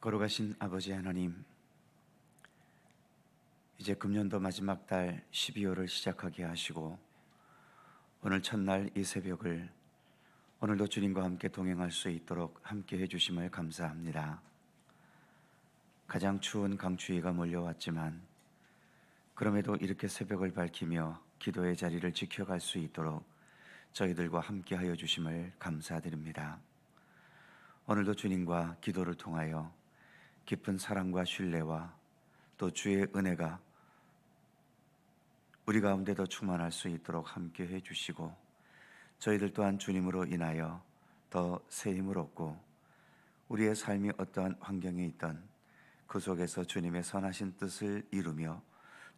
거룩하신 아버지 하나님, 이제 금년도 마지막 달 12월을 시작하게 하시고 오늘 첫날 이 새벽을 오늘도 주님과 함께 동행할 수 있도록 함께 해주심을 감사합니다. 가장 추운 강추위가 몰려왔지만 그럼에도 이렇게 새벽을 밝히며 기도의 자리를 지켜갈 수 있도록 저희들과 함께 하여 주심을 감사드립니다. 오늘도 주님과 기도를 통하여 깊은 사랑과 신뢰와 또 주의 은혜가 우리 가운데도 충만할 수 있도록 함께 해주시고 저희들 또한 주님으로 인하여 더 새 힘을 얻고 우리의 삶이 어떠한 환경에 있던 그 속에서 주님의 선하신 뜻을 이루며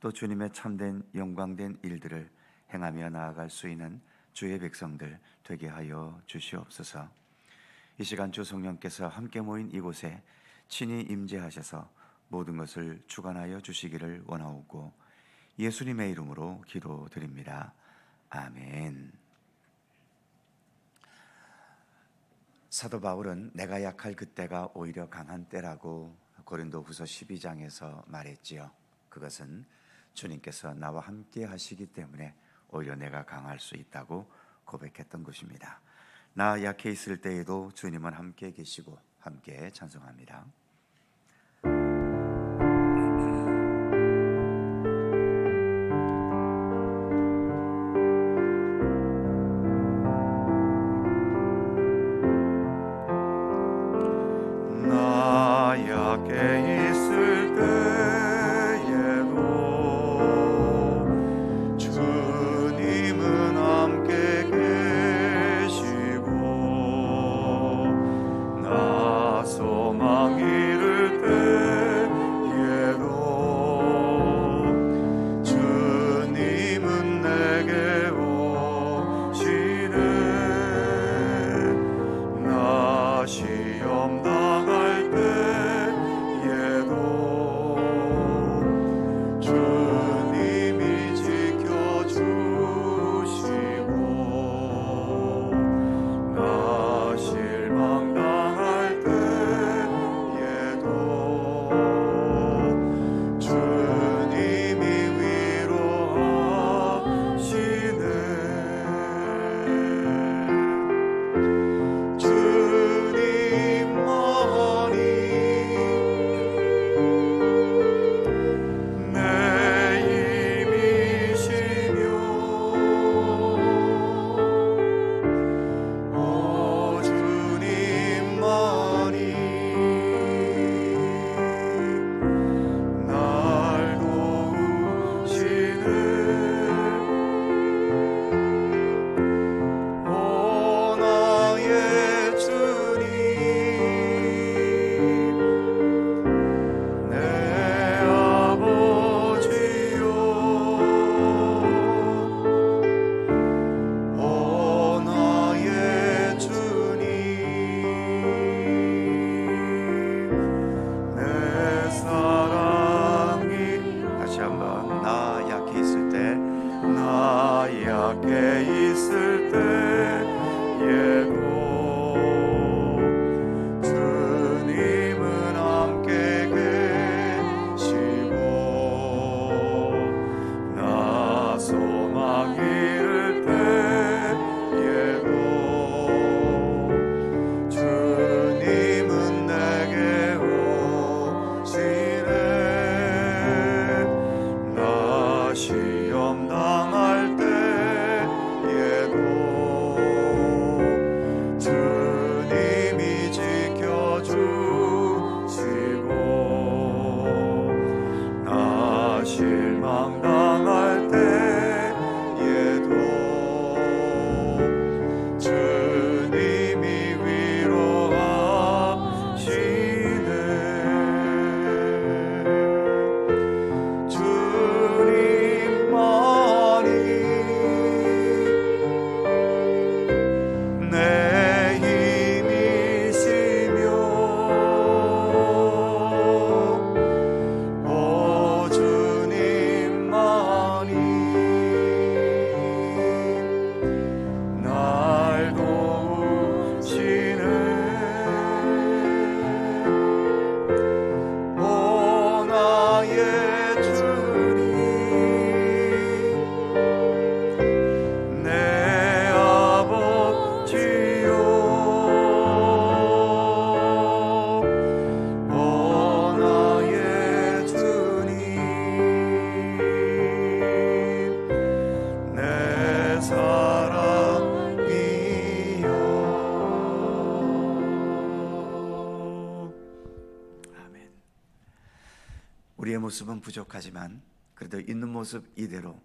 또 주님의 참된 영광된 일들을 행하며 나아갈 수 있는 주의 백성들 되게 하여 주시옵소서. 이 시간 주 성령께서 함께 모인 이곳에 친히 임재하셔서 모든 것을 주관하여 주시기를 원하옵고 예수님의 이름으로 기도드립니다. 아멘. 사도 바울은 내가 약할 그때가 오히려 강한 때라고 고린도후서 12장에서 말했지요. 그것은 주님께서 나와 함께 하시기 때문에 오히려 내가 강할 수 있다고 고백했던 것입니다. 나 약해 있을 때에도 주님은 함께 계시고 함께 찬송합니다. 나 약해 있을 때에도 주님은 함께 계시고 나 소망 잃을 때에도 주님은 내게 오시네. 나 시험 당할 때에도 주님이 지켜주시고 나 실망 당할 때에도 주님이 위로하시네. 주님 우리의 모습은 부족하지만 그래도 있는 모습 이대로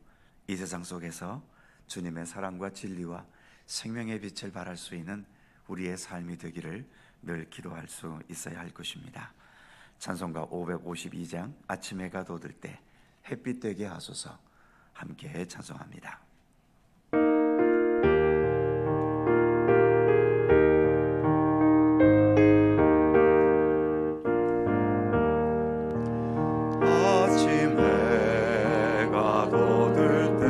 이 세상 속에서 주님의 사랑과 진리와 생명의 빛을 발할 수 있는 우리의 삶이 되기를 늘 기도할 수 있어야 할 것입니다. 찬송가 552장 아침 해가 돋을 때 햇빛 되게 하소서 함께 찬송합니다. 아침 해가 돋을 때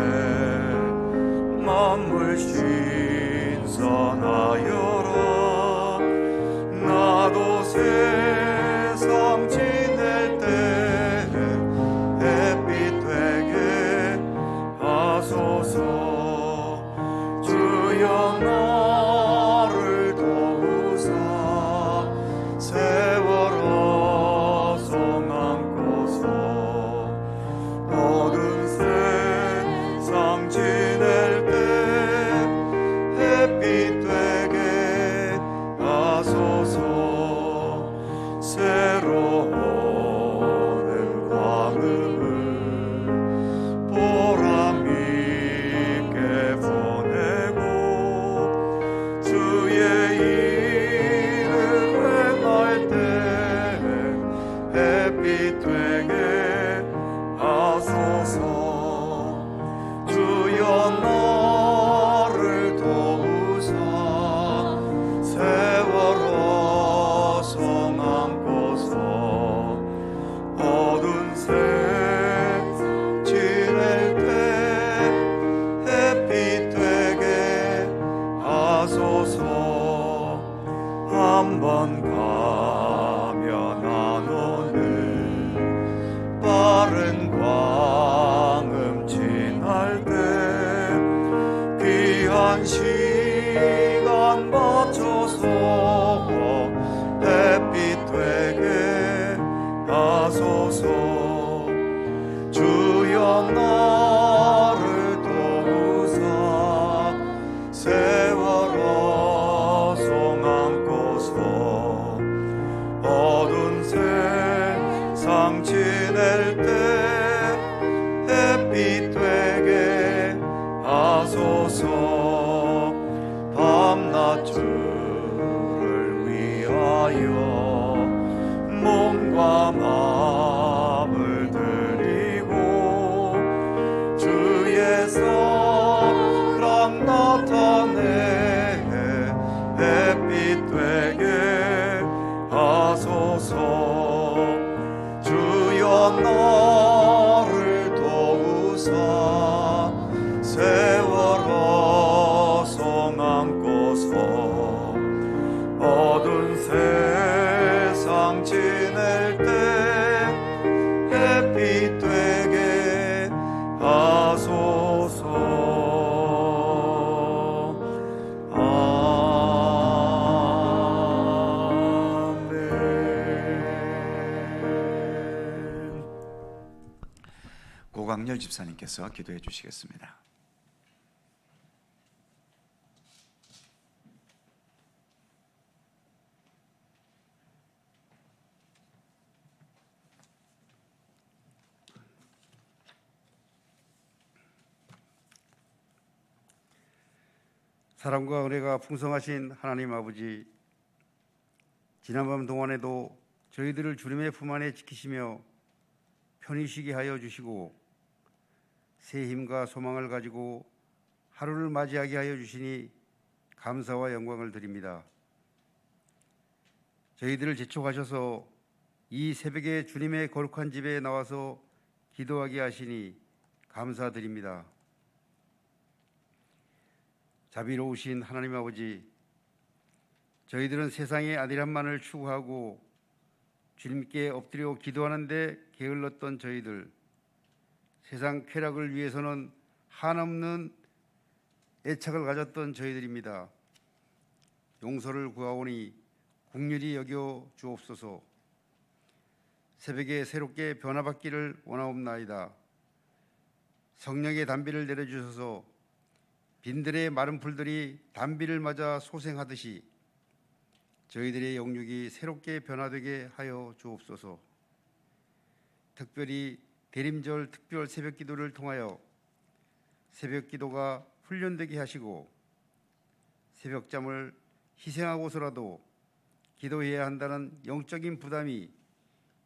만물 신선하여라. 나도 세상 지낼 때 햇빛 되게 하소서. 주여 나를 도우사 세월호 송 안고서 모든 세상 지낼 때 햇빛 되게 하소서. 새로 오는 광음을 보람 있게 보내고 주의 일을 행할 때 햇빛 되게 하소서. 주여 나를 도우사 세월호 송 안고서 어두운 세상 지낼 때 햇빛 되게 하소서. 한번 가면 안 오는 빠른 광음 지날 때 귀한 시간 맞춰서 햇빛 되게 하소서. 주여 나를 도우사 세월호 송 안고서 어두운 세상 지낼 때 햇빛 되게 하소서. 밤낮 주를 위하여 몸과 마음을 드리고 주의 사랑 나타내 햇빛 되게 하소서. 주여 나를 도우사 세월호 송 안고서 어두운 세상 지낼 때 햇빛 되게 하소서. 아멘. 고강렬 집사님께서 기도해 주시겠습니다. 사랑과 은혜가 풍성하신 하나님 아버지, 지난밤 동안에도 저희들을 주님의 품 안에 지키시며 편히 쉬게 하여 주시고 새 힘과 소망을 가지고 하루를 맞이하게 하여 주시니 감사와 영광을 드립니다. 저희들을 재촉하셔서 이 새벽에 주님의 거룩한 집에 나와서 기도하게 하시니 감사드립니다. 자비로우신 하나님 아버지, 저희들은 세상의 아들함만을 추구하고 주님께 엎드려 기도하는데 게을렀던 저희들, 세상 쾌락을 위해서는 한없는 애착을 가졌던 저희들입니다. 용서를 구하오니 긍휼히 여겨 주옵소서. 새벽에 새롭게 변화받기를 원하옵나이다. 성령의 단비를 내려주셔서 빈들의 마른 풀들이 단비를 맞아 소생하듯이 저희들의 영육이 새롭게 변화되게 하여 주옵소서. 특별히 대림절 특별 새벽기도를 통하여 새벽기도가 훈련되게 하시고 새벽잠을 희생하고서라도 기도해야 한다는 영적인 부담이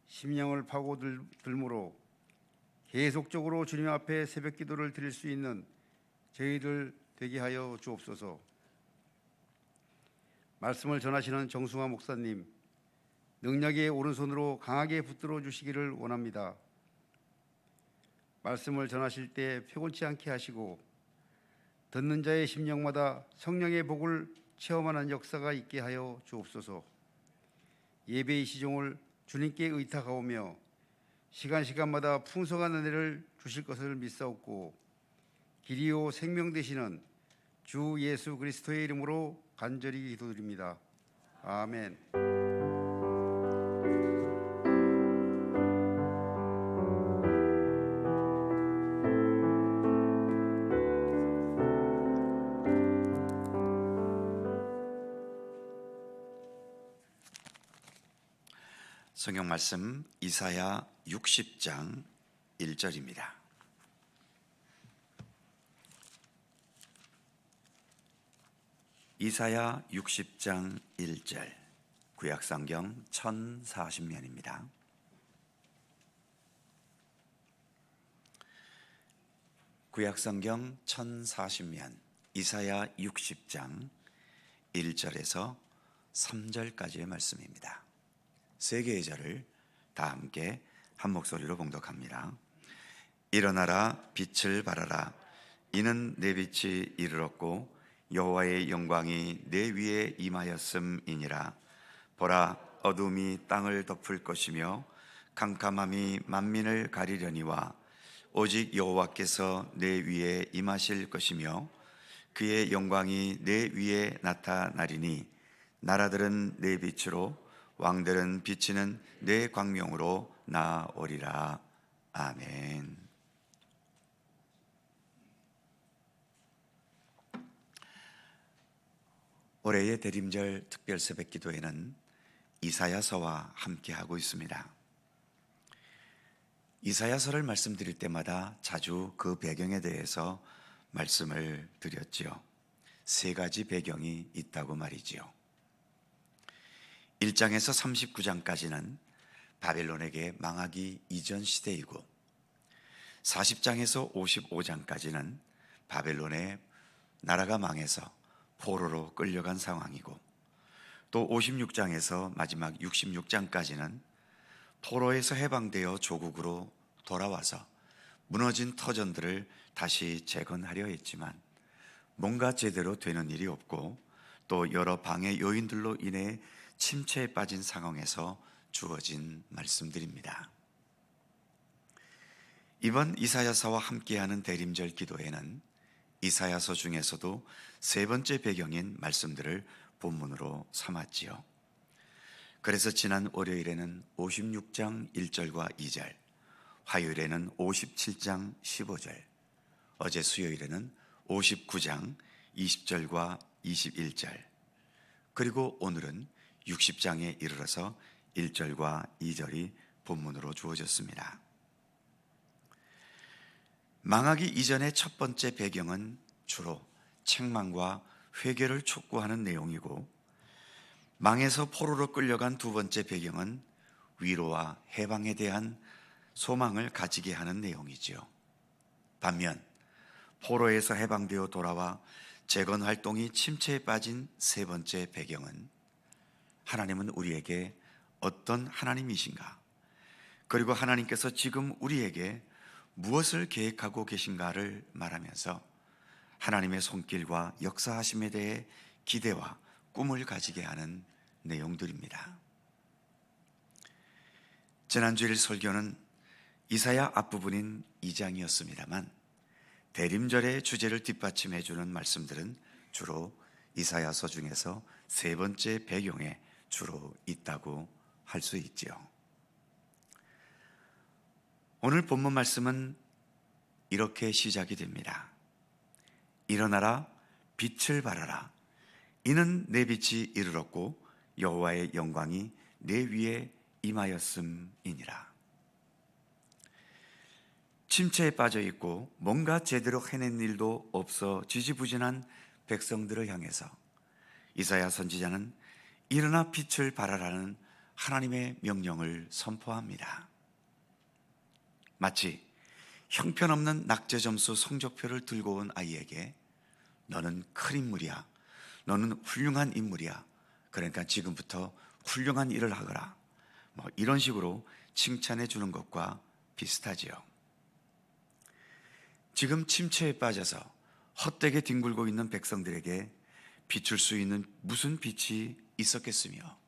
심령을 파고들므로 계속적으로 주님 앞에 새벽기도를 드릴 수 있는 저희들 되게 하여 주옵소서. 말씀을 전하시는 정승화 목사님, 능력의 오른손으로 강하게 붙들어 주시기를 원합니다. 말씀을 전하실 때 피곤치 않게 하시고 듣는 자의 심령마다 성령의 복을 체험하는 역사가 있게 하여 주옵소서. 예배의 시종을 주님께 의탁하오며 시간마다 풍성한 은혜를 주실 것을 믿사옵고 길이요 생명 되시는 주 예수 그리스도의 이름으로 간절히 기도드립니다. 아멘. 성경 말씀 이사야 60장 1절입니다. 이사야 60장 1절, 구약성경 1040면입니다. 구약성경 1040면 이사야 60장 1절에서 3절까지의 말씀입니다. 세 개의 절을 다 함께 한 목소리로 봉독합니다. 일어나라, 빛을 발하라. 이는 내 빛이 이르렀고 여호와의 영광이 내 위에 임하였음이니라. 보라, 어둠이 땅을 덮을 것이며 캄캄함이 만민을 가리려니와 오직 여호와께서 내 위에 임하실 것이며 그의 영광이 내 위에 나타나리니 나라들은 내 빛으로 왕들은 비치는 내 광명으로 나오리라. 아멘. 올해의 대림절 특별 새벽 기도회는 이사야서와 함께하고 있습니다. 이사야서를 말씀드릴 때마다 자주 그 배경에 대해서 말씀을 드렸지요. 세 가지 배경이 있다고 말이지요. 1장에서 39장까지는 바벨론에게 망하기 이전 시대이고 40장에서 55장까지는 바벨론의 나라가 망해서 포로로 끌려간 상황이고 또 56장에서 마지막 66장까지는 포로에서 해방되어 조국으로 돌아와서 무너진 터전들을 다시 재건하려 했지만 뭔가 제대로 되는 일이 없고 또 여러 방해 요인들로 인해 침체에 빠진 상황에서 주어진 말씀들입니다. 이번 이사야서와 함께하는 대림절 기도회는 이사야서 중에서도 세 번째 배경인 말씀들을 본문으로 삼았지요. 그래서 지난 월요일에는 56장 1절과 2절, 화요일에는 57장 15절, 어제 수요일에는 59장 20절과 21절, 그리고 오늘은 60장에 이르러서 1절과 2절이 본문으로 주어졌습니다. 망하기 이전의 첫 번째 배경은 주로 책망과 회개를 촉구하는 내용이고 망해서 포로로 끌려간 두 번째 배경은 위로와 해방에 대한 소망을 가지게 하는 내용이지요. 반면 포로에서 해방되어 돌아와 재건 활동이 침체에 빠진 세 번째 배경은 하나님은 우리에게 어떤 하나님이신가? 그리고 하나님께서 지금 우리에게 무엇을 계획하고 계신가를 말하면서 하나님의 손길과 역사하심에 대해 기대와 꿈을 가지게 하는 내용들입니다. 지난주일 설교는 이사야 앞부분인 2장이었습니다만 대림절의 주제를 뒷받침해 주는 말씀들은 주로 이사야서 중에서 세 번째 배경에 주로 있다고 할 수 있지요. 오늘 본문 말씀은 이렇게 시작이 됩니다. 일어나라, 빛을 발하라. 이는 내 빛이 이르렀고 여호와의 영광이 내 위에 임하였음이니라. 침체에 빠져 있고 뭔가 제대로 해낸 일도 없어 지지부진한 백성들을 향해서 이사야 선지자는 일어나 빛을 발하라는 하나님의 명령을 선포합니다. 마치 형편없는 낙제점수 성적표를 들고 온 아이에게 너는 큰 인물이야, 너는 훌륭한 인물이야, 그러니까 지금부터 훌륭한 일을 하거라, 이런 식으로 칭찬해 주는 것과 비슷하지요. 지금 침체에 빠져서 헛되게 뒹굴고 있는 백성들에게 비출 수 있는 무슨 빛이 있었겠으며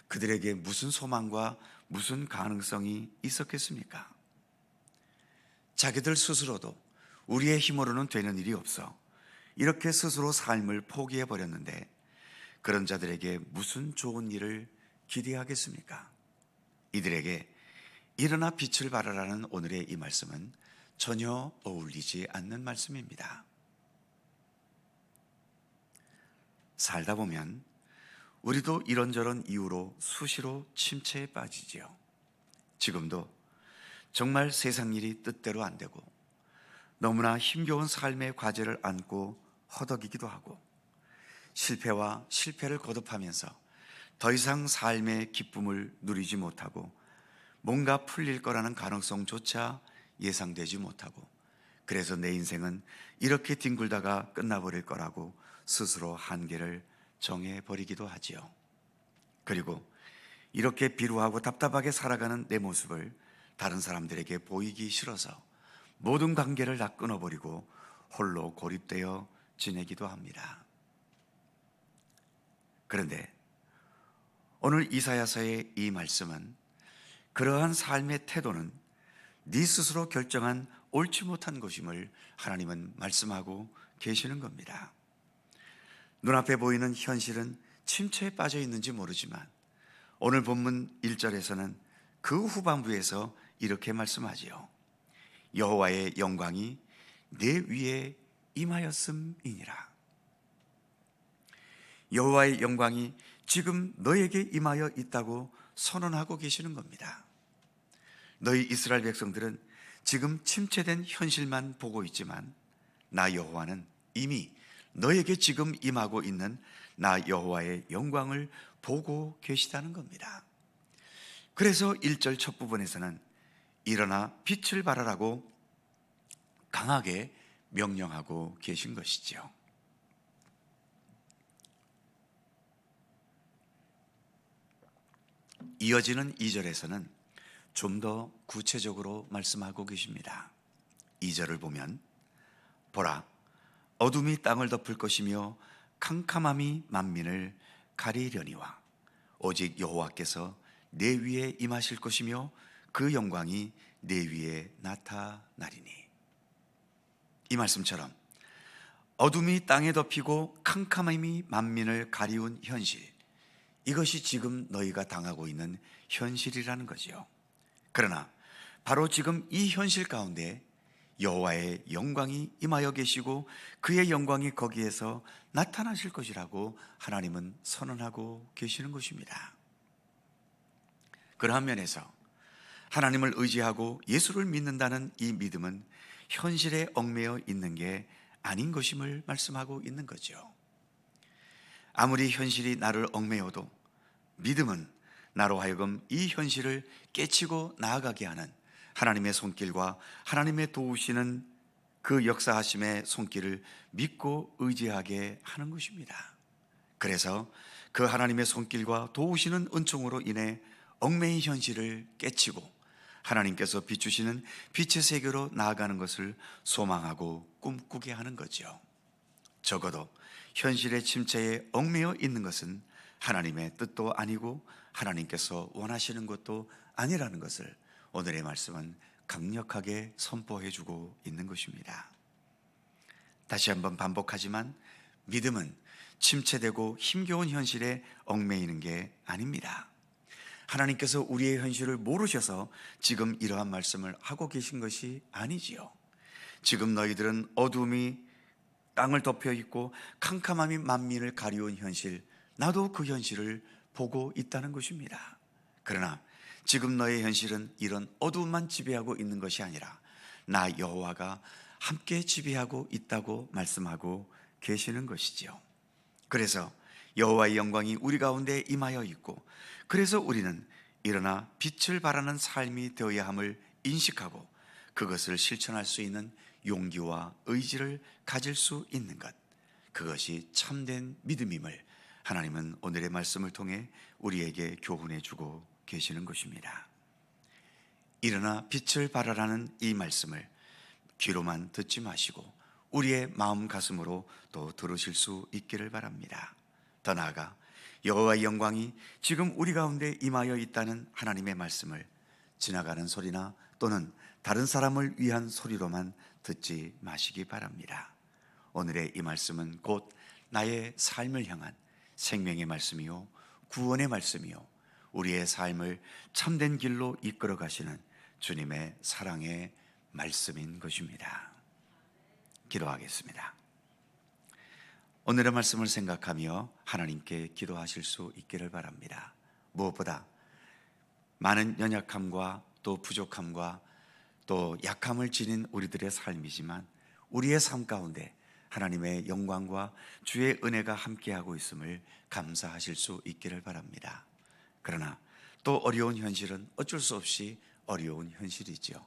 그들에게 무슨 소망과 무슨 가능성이 있었겠습니까? 자기들 스스로도 우리의 힘으로는 되는 일이 없어 이렇게 스스로 삶을 포기해 버렸는데 그런 자들에게 무슨 좋은 일을 기대하겠습니까? 이들에게 일어나 빛을 발하라는 오늘의 이 말씀은 전혀 어울리지 않는 말씀입니다. 살다 보면 우리도 이런저런 이유로 수시로 침체에 빠지지요. 지금도 정말 세상 일이 뜻대로 안 되고 너무나 힘겨운 삶의 과제를 안고 허덕이기도 하고 실패와 실패를 거듭하면서 더 이상 삶의 기쁨을 누리지 못하고 뭔가 풀릴 거라는 가능성조차 예상되지 못하고 그래서 내 인생은 이렇게 뒹굴다가 끝나버릴 거라고 스스로 한계를 정해버리기도 하지요. 그리고 이렇게 비루하고 답답하게 살아가는 내 모습을 다른 사람들에게 보이기 싫어서 모든 관계를 다 끊어버리고 홀로 고립되어 지내기도 합니다. 그런데 오늘 이사야서의 이 말씀은 그러한 삶의 태도는 네 스스로 결정한 옳지 못한 것임을 하나님은 말씀하고 계시는 겁니다. 눈앞에 보이는 현실은 침체에 빠져 있는지 모르지만 오늘 본문 1절에서는 그 후반부에서 이렇게 말씀하지요. 여호와의 영광이 내 위에 임하였음이니라. 여호와의 영광이 지금 너에게 임하여 있다고 선언하고 계시는 겁니다. 너희 이스라엘 백성들은 지금 침체된 현실만 보고 있지만 나 여호와는 이미 너에게 지금 임하고 있는 나 여호와의 영광을 보고 계시다는 겁니다. 그래서 1절 첫 부분에서는 일어나 빛을 발하라고 강하게 명령하고 계신 것이죠. 이어지는 2절에서는 좀 더 구체적으로 말씀하고 계십니다. 2절을 보면 보라, 어둠이 땅을 덮을 것이며 캄캄함이 만민을 가리려니와 오직 여호와께서 내 위에 임하실 것이며 그 영광이 내 위에 나타나리니. 이 말씀처럼 어둠이 땅에 덮이고 캄캄함이 만민을 가리운 현실, 이것이 지금 너희가 당하고 있는 현실이라는 거지요. 그러나 바로 지금 이 현실 가운데 여호와의 영광이 임하여 계시고 그의 영광이 거기에서 나타나실 것이라고 하나님은 선언하고 계시는 것입니다. 그러한 면에서 하나님을 의지하고 예수를 믿는다는 이 믿음은 현실에 얽매여 있는 게 아닌 것임을 말씀하고 있는 거죠. 아무리 현실이 나를 얽매여도 믿음은 나로 하여금 이 현실을 깨치고 나아가게 하는 하나님의 손길과 하나님의 도우시는 그 역사하심의 손길을 믿고 의지하게 하는 것입니다. 그래서 그 하나님의 손길과 도우시는 은총으로 인해 얽매인 현실을 깨치고 하나님께서 비추시는 빛의 세계로 나아가는 것을 소망하고 꿈꾸게 하는 거죠. 적어도 현실의 침체에 얽매여 있는 것은 하나님의 뜻도 아니고 하나님께서 원하시는 것도 아니라는 것을 오늘의 말씀은 강력하게 선포해 주고 있는 것입니다. 다시 한번 반복하지만 믿음은 침체되고 힘겨운 현실에 얽매이는 게 아닙니다. 하나님께서 우리의 현실을 모르셔서 지금 이러한 말씀을 하고 계신 것이 아니지요. 지금 너희들은 어둠이 땅을 덮여 있고 캄캄함이 만민을 가리운 현실, 나도 그 현실을 보고 있다는 것입니다. 그러나 지금 너의 현실은 이런 어두움만 지배하고 있는 것이 아니라 나 여호와가 함께 지배하고 있다고 말씀하고 계시는 것이지요. 그래서 여호와의 영광이 우리 가운데 임하여 있고, 그래서 우리는 일어나 빛을 발하는 삶이 되어야 함을 인식하고 그것을 실천할 수 있는 용기와 의지를 가질 수 있는 것, 그것이 참된 믿음임을 하나님은 오늘의 말씀을 통해 우리에게 교훈해 주고 계시는 것입니다. 일어나 빛을 발하라는 이 말씀을 귀로만 듣지 마시고 우리의 마음 가슴으로 또 들으실 수 있기를 바랍니다. 더 나아가 여호와의 영광이 지금 우리 가운데 임하여 있다는 하나님의 말씀을 지나가는 소리나 또는 다른 사람을 위한 소리로만 듣지 마시기 바랍니다. 오늘의 이 말씀은 곧 나의 삶을 향한 생명의 말씀이요, 구원의 말씀이요, 우리의 삶을 참된 길로 이끌어 가시는 주님의 사랑의 말씀인 것입니다. 기도하겠습니다. 오늘의 말씀을 생각하며 하나님께 기도하실 수 있기를 바랍니다. 무엇보다 많은 연약함과 또 부족함과 또 약함을 지닌 우리들의 삶이지만 우리의 삶 가운데 하나님의 영광과 주의 은혜가 함께하고 있음을 감사하실 수 있기를 바랍니다. 그러나 또 어려운 현실은 어쩔 수 없이 어려운 현실이지요.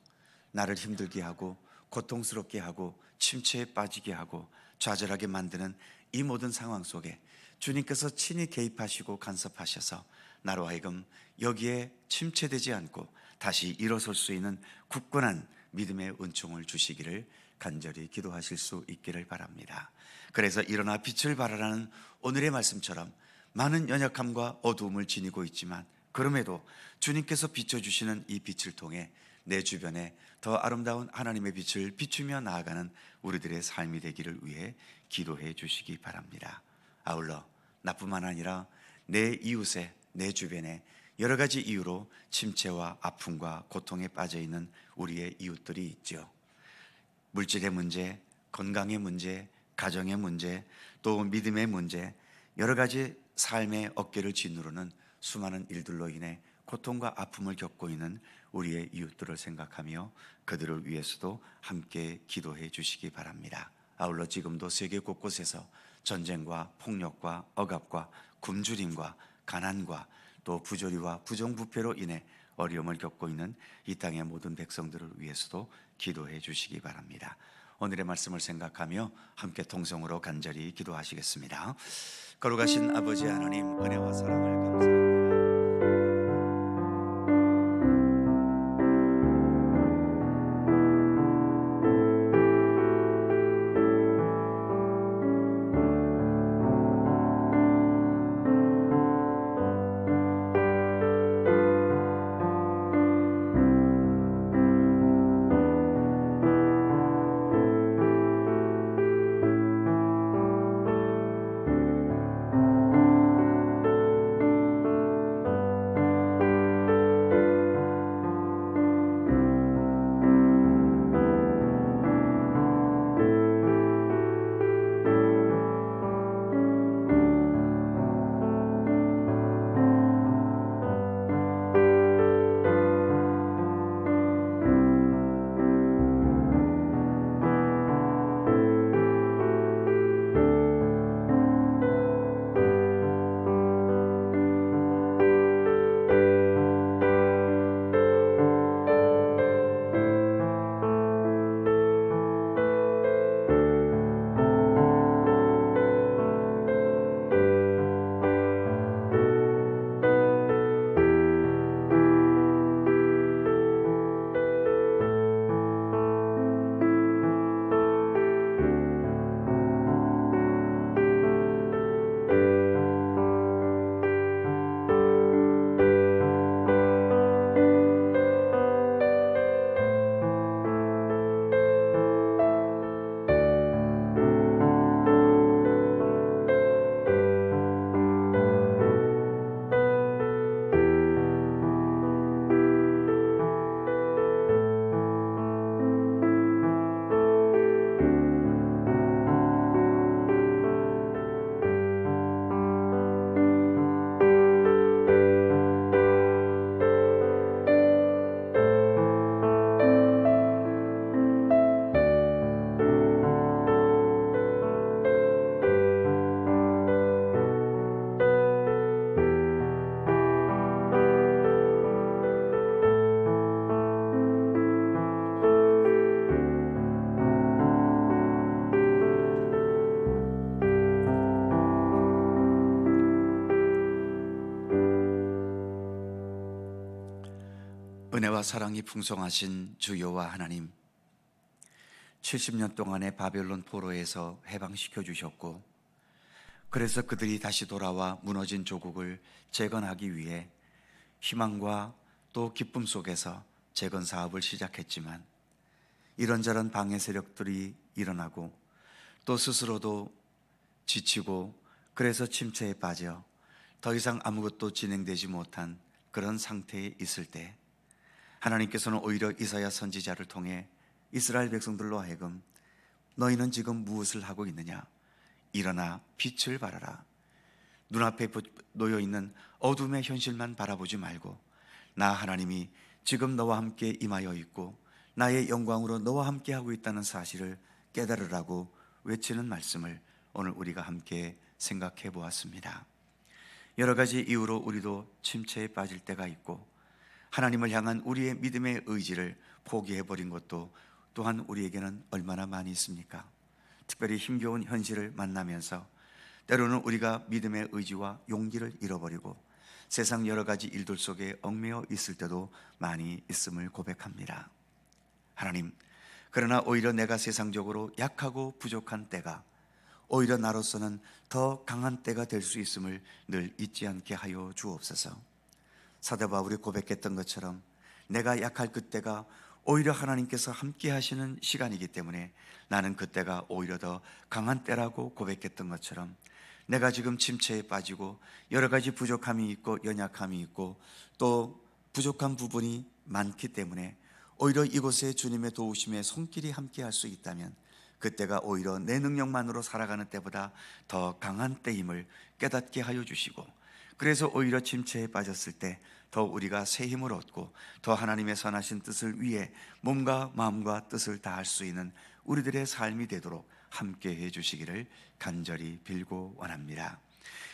나를 힘들게 하고 고통스럽게 하고 침체에 빠지게 하고 좌절하게 만드는 이 모든 상황 속에 주님께서 친히 개입하시고 간섭하셔서 나로 하여금 여기에 침체되지 않고 다시 일어설 수 있는 굳건한 믿음의 은총을 주시기를 간절히 기도하실 수 있기를 바랍니다. 그래서 일어나 빛을 발하라는 오늘의 말씀처럼 많은 연약함과 어두움을 지니고 있지만 그럼에도 주님께서 비춰주시는 이 빛을 통해 내 주변에 더 아름다운 하나님의 빛을 비추며 나아가는 우리들의 삶이 되기를 위해 기도해 주시기 바랍니다. 아울러 나뿐만 아니라 내 이웃에, 내 주변에 여러 가지 이유로 침체와 아픔과 고통에 빠져 있는 우리의 이웃들이 있죠. 물질의 문제, 건강의 문제, 가정의 문제, 또 믿음의 문제, 여러 가지 삶의 어깨를 짓누르는 수많은 일들로 인해 고통과 아픔을 겪고 있는 우리의 이웃들을 생각하며 그들을 위해서도 함께 기도해 주시기 바랍니다. 아울러 지금도 세계 곳곳에서 전쟁과 폭력과 억압과 굶주림과 가난과 또 부조리와 부정부패로 인해 어려움을 겪고 있는 이 땅의 모든 백성들을 위해서도 기도해 주시기 바랍니다. 오늘의 말씀을 생각하며 함께 통성으로 간절히 기도하시겠습니다. 거룩하신 아버지 하나님, 은혜와 사랑을 감사합니다. 은혜와 사랑이 풍성하신 주 여호와 하나님, 70년 동안의 바벨론 포로에서 해방시켜 주셨고, 그래서 그들이 다시 돌아와 무너진 조국을 재건하기 위해 희망과 또 기쁨 속에서 재건 사업을 시작했지만, 이런저런 방해 세력들이 일어나고 또 스스로도 지치고 그래서 침체에 빠져 더 이상 아무것도 진행되지 못한 그런 상태에 있을 때, 하나님께서는 오히려 이사야 선지자를 통해 이스라엘 백성들로 하여금 너희는 지금 무엇을 하고 있느냐? 일어나 빛을 발하라. 눈앞에 놓여있는 어둠의 현실만 바라보지 말고 나 하나님이 지금 너와 함께 임하여 있고 나의 영광으로 너와 함께 하고 있다는 사실을 깨달으라고 외치는 말씀을 오늘 우리가 함께 생각해 보았습니다. 여러 가지 이유로 우리도 침체에 빠질 때가 있고 하나님을 향한 우리의 믿음의 의지를 포기해버린 것도 또한 우리에게는 얼마나 많이 있습니까? 특별히 힘겨운 현실을 만나면서 때로는 우리가 믿음의 의지와 용기를 잃어버리고 세상 여러 가지 일들 속에 얽매여 있을 때도 많이 있음을 고백합니다. 하나님, 그러나 오히려 내가 세상적으로 약하고 부족한 때가 오히려 나로서는 더 강한 때가 될 수 있음을 늘 잊지 않게 하여 주옵소서. 사도 바울이 고백했던 것처럼 내가 약할 그때가 오히려 하나님께서 함께 하시는 시간이기 때문에 나는 그때가 오히려 더 강한 때라고 고백했던 것처럼, 내가 지금 침체에 빠지고 여러 가지 부족함이 있고 연약함이 있고 또 부족한 부분이 많기 때문에 오히려 이곳에 주님의 도우심의 손길이 함께 할 수 있다면 그때가 오히려 내 능력만으로 살아가는 때보다 더 강한 때임을 깨닫게 하여 주시고, 그래서 오히려 침체에 빠졌을 때 더 우리가 새 힘을 얻고 더 하나님의 선하신 뜻을 위해 몸과 마음과 뜻을 다할 수 있는 우리들의 삶이 되도록 함께 해 주시기를 간절히 빌고 원합니다.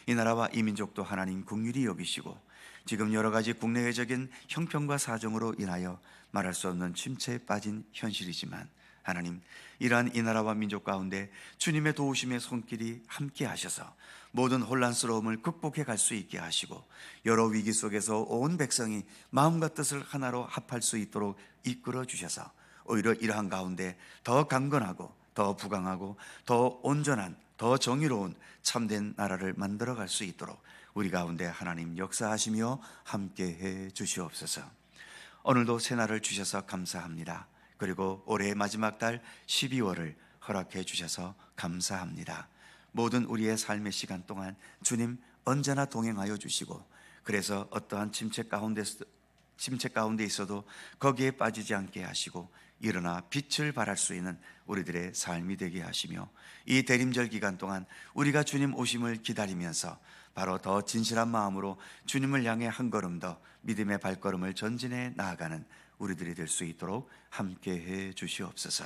이 나라와 이 민족도 하나님 긍휼히 여기시고 지금 여러 가지 국내외적인 형편과 사정으로 인하여 말할 수 없는 침체에 빠진 현실이지만, 하나님, 이러한 이 나라와 민족 가운데 주님의 도우심의 손길이 함께 하셔서 모든 혼란스러움을 극복해 갈 수 있게 하시고 여러 위기 속에서 온 백성이 마음과 뜻을 하나로 합할 수 있도록 이끌어 주셔서 오히려 이러한 가운데 더 강건하고 더 부강하고 더 온전한 더 정의로운 참된 나라를 만들어 갈 수 있도록 우리 가운데 하나님 역사하시며 함께해 주시옵소서. 오늘도 새날을 주셔서 감사합니다. 그리고 올해의 마지막 달 12월을 허락해 주셔서 감사합니다. 모든 우리의 삶의 시간 동안 주님 언제나 동행하여 주시고, 그래서 어떠한 침체 가운데 있어도 거기에 빠지지 않게 하시고 일어나 빛을 발할 수 있는 우리들의 삶이 되게 하시며, 이 대림절 기간 동안 우리가 주님 오심을 기다리면서 바로 더 진실한 마음으로 주님을 향해 한 걸음 더 믿음의 발걸음을 전진해 나아가는 우리들이 될 수 있도록 함께해 주시옵소서.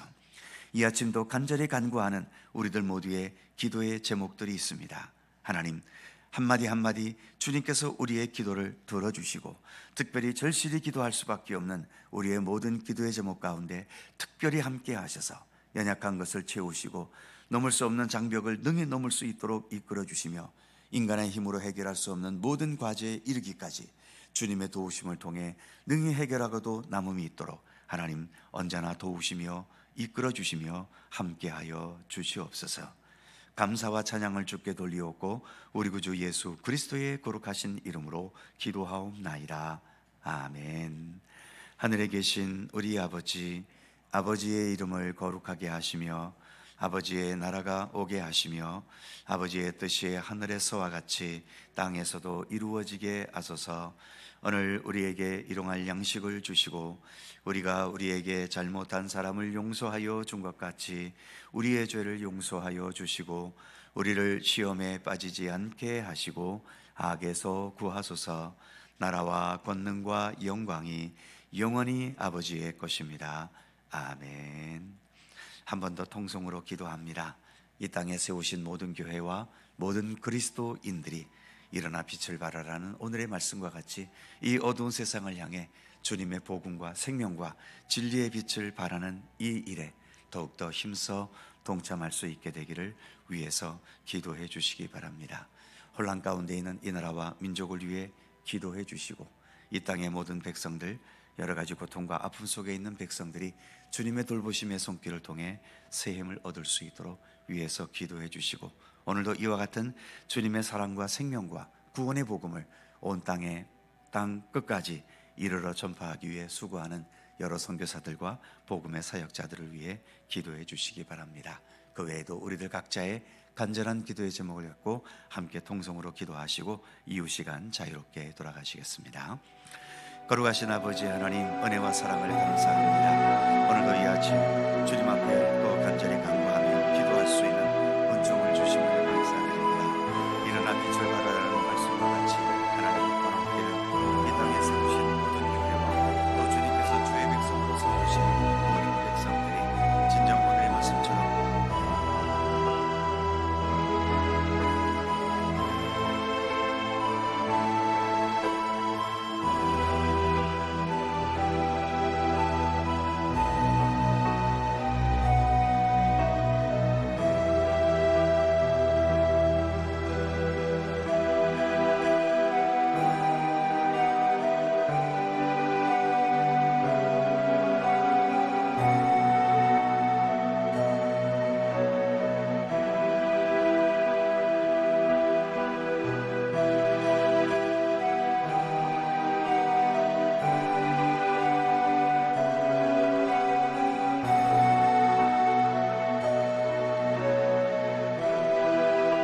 이 아침도 간절히 간구하는 우리들 모두의 기도의 제목들이 있습니다. 하나님, 한마디 한마디 주님께서 우리의 기도를 들어주시고 특별히 절실히 기도할 수밖에 없는 우리의 모든 기도의 제목 가운데 특별히 함께 하셔서 연약한 것을 채우시고 넘을 수 없는 장벽을 능히 넘을 수 있도록 이끌어 주시며 인간의 힘으로 해결할 수 없는 모든 과제에 이르기까지 주님의 도우심을 통해 능히 해결하고도 남음이 있도록 하나님 언제나 도우시며 이끌어 주시며 함께하여 주시옵소서. 감사와 찬양을 주께 돌리옵고 우리 구주 예수 그리스도의 거룩하신 이름으로 기도하옵나이다. 아멘. 하늘에 계신 우리 아버지, 아버지의 이름을 거룩하게 하시며 아버지의 나라가 오게 하시며 아버지의 뜻이 하늘에서와 같이 땅에서도 이루어지게 하소서. 오늘 우리에게 일용할 양식을 주시고 우리가 우리에게 잘못한 사람을 용서하여 준 것 같이 우리의 죄를 용서하여 주시고 우리를 시험에 빠지지 않게 하시고 악에서 구하소서. 나라와 권능과 영광이 영원히 아버지의 것입니다. 아멘. 한 번 더 통성으로 기도합니다. 이 땅에 세우신 모든 교회와 모든 그리스도인들이 일어나 빛을 발하라는 오늘의 말씀과 같이 이 어두운 세상을 향해 주님의 복음과 생명과 진리의 빛을 발하는 이 일에 더욱더 힘써 동참할 수 있게 되기를 위해서 기도해 주시기 바랍니다. 혼란 가운데 있는 이 나라와 민족을 위해 기도해 주시고 이 땅의 모든 백성들, 여러 가지 고통과 아픔 속에 있는 백성들이 주님의 돌보심의 손길을 통해 새 힘을 얻을 수 있도록 위에서 기도해 주시고, 오늘도 이와 같은 주님의 사랑과 생명과 구원의 복음을 온 땅에 땅 끝까지 이르러 전파하기 위해 수고하는 여러 선교사들과 복음의 사역자들을 위해 기도해 주시기 바랍니다. 그 외에도 우리들 각자의 간절한 기도의 제목을 갖고 함께 통성으로 기도하시고 이후 시간 자유롭게 돌아가시겠습니다. 거룩하신 아버지 하나님, 은혜와 사랑을 감사합니다. 오늘도 이 아침 주님 앞에